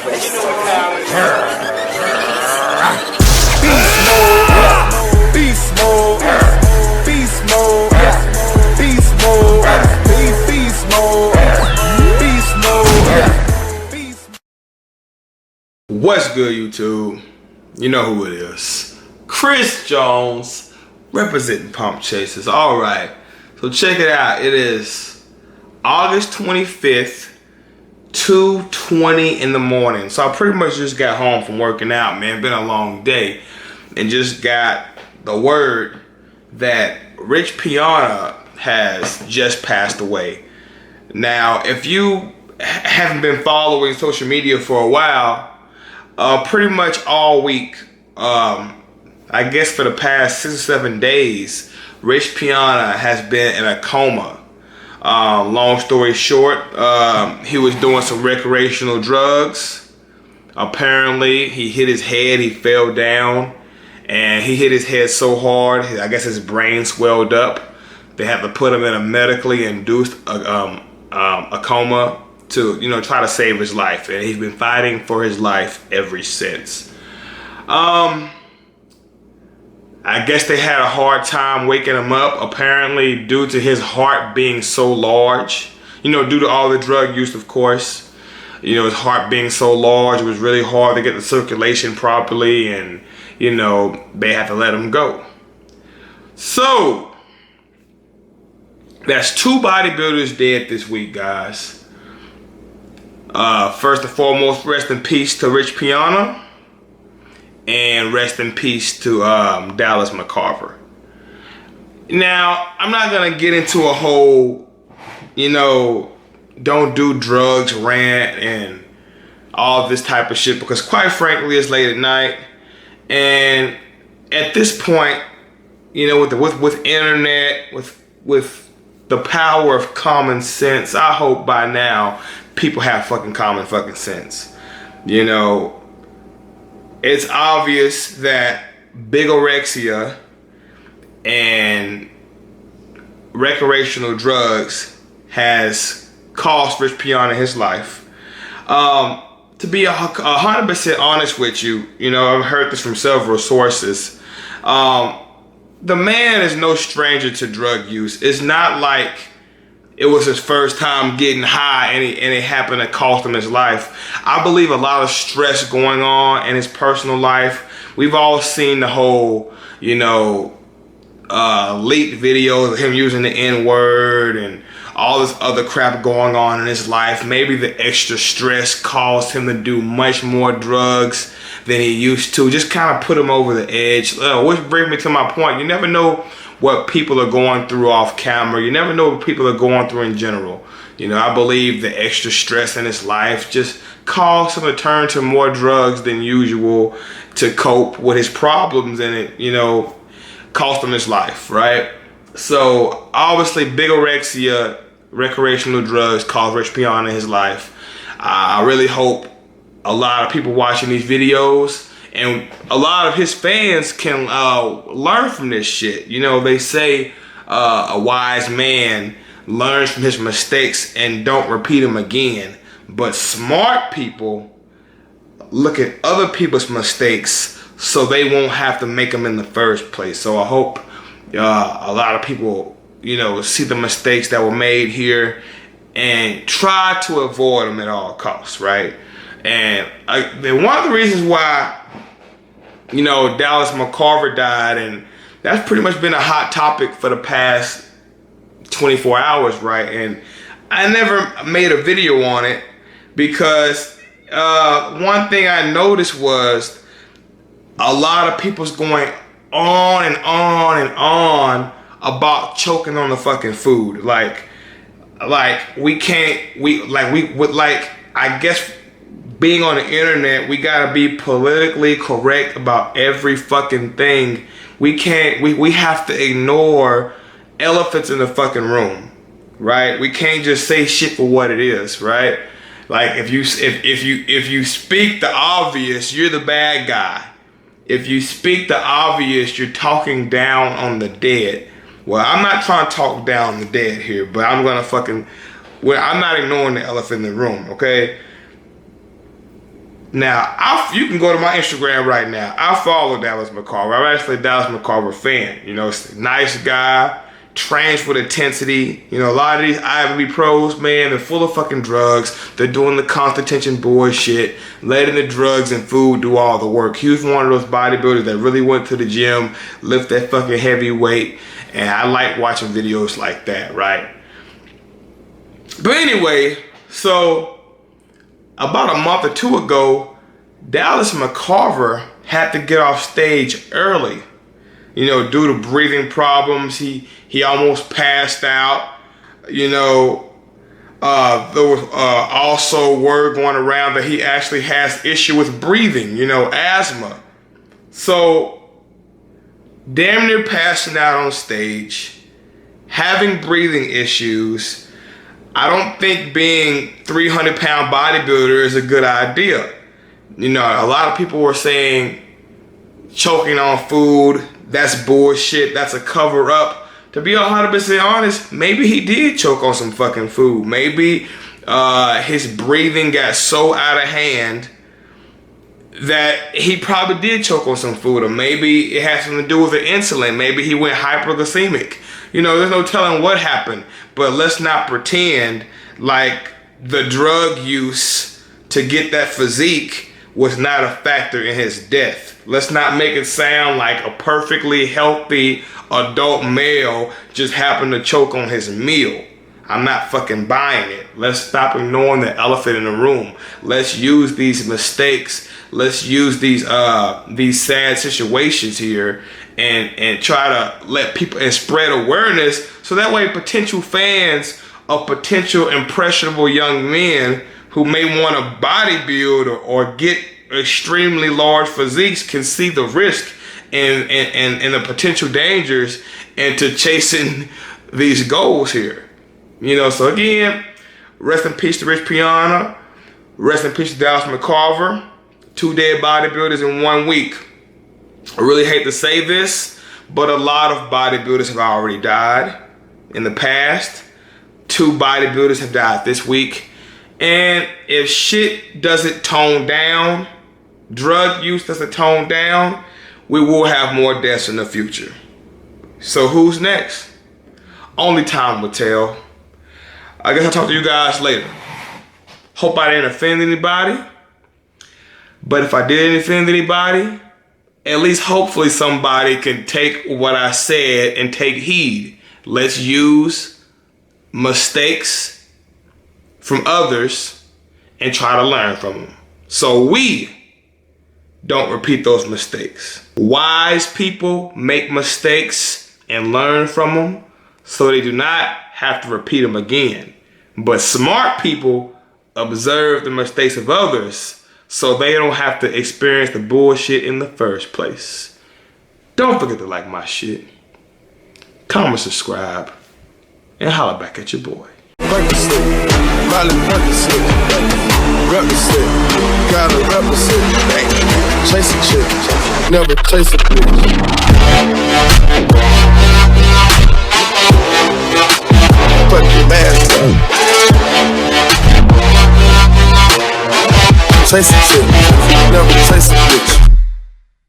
Beast mode, beast mode, beast mode, beast mode, beast mode, beast mode. What's good, YouTube? You know who it is. Chris Jones, representing Pump Chasers. Alright, so check it out. It is August 25th, 2:20 in the morning. So I pretty much just got home from working out, man. Been a long day. And just got the word that Rich Piana has just passed away. Now, if you haven't been following social media for a while, pretty much all week, I guess for the past 6 or 7 days, Rich Piana has been in a coma. Long story short, he was doing some recreational drugs. Apparently, he hit his head, he fell down, and he hit his head so hard, I guess his brain swelled up. They had to put him in a medically induced a coma to, try to save his life, and he's been fighting for his life ever since. I guess they had a hard time waking him up, apparently due to his heart being so large. Due to all the drug use, of course. His heart being so large, it was really hard to get the circulation properly, and they had to let him go. So that's 2 bodybuilders dead this week, guys. First and foremost, rest in peace to Rich Piana, and rest in peace to Dallas McCarver. Now, I'm not gonna get into a whole, don't do drugs rant and all this type of shit, because quite frankly, it's late at night, and at this point, with internet, with the power of common sense, I hope by now people have fucking common fucking sense. It's obvious that bigorexia and recreational drugs has cost Rich Piana his life. To be 100% honest with you, I've heard this from several sources. The man is no stranger to drug use. It's not like it was his first time getting high and it happened to cost him his life. I believe a lot of stress going on in his personal life. We've all seen the whole, leaked videos of him using the N-word and all this other crap going on in his life. Maybe the extra stress caused him to do much more drugs than he used to. Just kind of put him over the edge. Which brings me to my point. You never know what people are going through off camera. You never know what people are going through in general. I believe the extra stress in his life just caused him to turn to more drugs than usual to cope with his problems, and it, cost him his life, right? So obviously bigorexia, recreational drugs, caused Rich Piana his life. I really hope a lot of people watching these videos and a lot of his fans can learn from this shit. They say a wise man learns from his mistakes and don't repeat them again. But smart people look at other people's mistakes so they won't have to make them in the first place. So I hope a lot of people, see the mistakes that were made here and try to avoid them at all costs, right? And one of the reasons why, Dallas McCarver died, and that's pretty much been a hot topic for the past 24 hours, right? And I never made a video on it because one thing I noticed was a lot of people's going on and on and on about choking on the fucking food. I guess being on the internet, we gotta be politically correct about every fucking thing. We have to ignore elephants in the fucking room, right? We can't just say shit for what it is, right? Like if you speak the obvious, you're the bad guy. If you speak the obvious, you're talking down on the dead. Well, I'm not trying to talk down on the dead here, but I'm not ignoring the elephant in the room, okay? Now, you can go to my Instagram right now. I follow Dallas McCarver. I'm actually a Dallas McCarver fan. You know, he's a nice guy, trains with intensity. You know, a lot of these IFBB pros, man, they're full of fucking drugs. They're doing the constant tension bullshit, letting the drugs and food do all the work. He was one of those bodybuilders that really went to the gym, lift that fucking heavy weight, and I like watching videos like that, right? But anyway, so about a month or two ago, Dallas McCarver had to get off stage early. You know, due to breathing problems, he almost passed out. You know, there was also word going around that he actually has issue with breathing, you know, asthma. So, damn near passing out on stage, having breathing issues. I don't think being 300-pound bodybuilder is a good idea. You know, a lot of people were saying choking on food, that's bullshit, that's a cover up. To be 100% honest, maybe he did choke on some fucking food. Maybe his breathing got so out of hand that he probably did choke on some food, or maybe it has something to do with the insulin. Maybe he went hyperglycemic. You know, there's no telling what happened, but let's not pretend like the drug use to get that physique was not a factor in his death. Let's not make it sound like a perfectly healthy adult male just happened to choke on his meal. I'm not fucking buying it. Let's stop ignoring the elephant in the room. Let's use these mistakes. Let's use these sad situations here and try to let people and spread awareness so that way potential fans of potential impressionable young men who may want to bodybuild or get extremely large physiques can see the risk and the potential dangers into chasing these goals here. You know, so again, rest in peace to Rich Piana. Rest in peace to Dallas McCarver. 2 dead bodybuilders in 1 week. I really hate to say this, but a lot of bodybuilders have already died in the past. 2 bodybuilders have died this week. And if shit doesn't tone down, drug use doesn't tone down, we will have more deaths in the future. So who's next? Only time will tell. I guess I'll talk to you guys later. Hope I didn't offend anybody. But if I did offend anybody, at least hopefully somebody can take what I said and take heed. Let's use mistakes from others and try to learn from them, so we don't repeat those mistakes. Wise people make mistakes and learn from them so they do not have to repeat them again. But smart people observe the mistakes of others so they don't have to experience the bullshit in the first place. Don't forget to like my shit, comment, subscribe, and holler back at your boy. Chase a chick, never chase a bitch. Put your mask on. Chase a chick.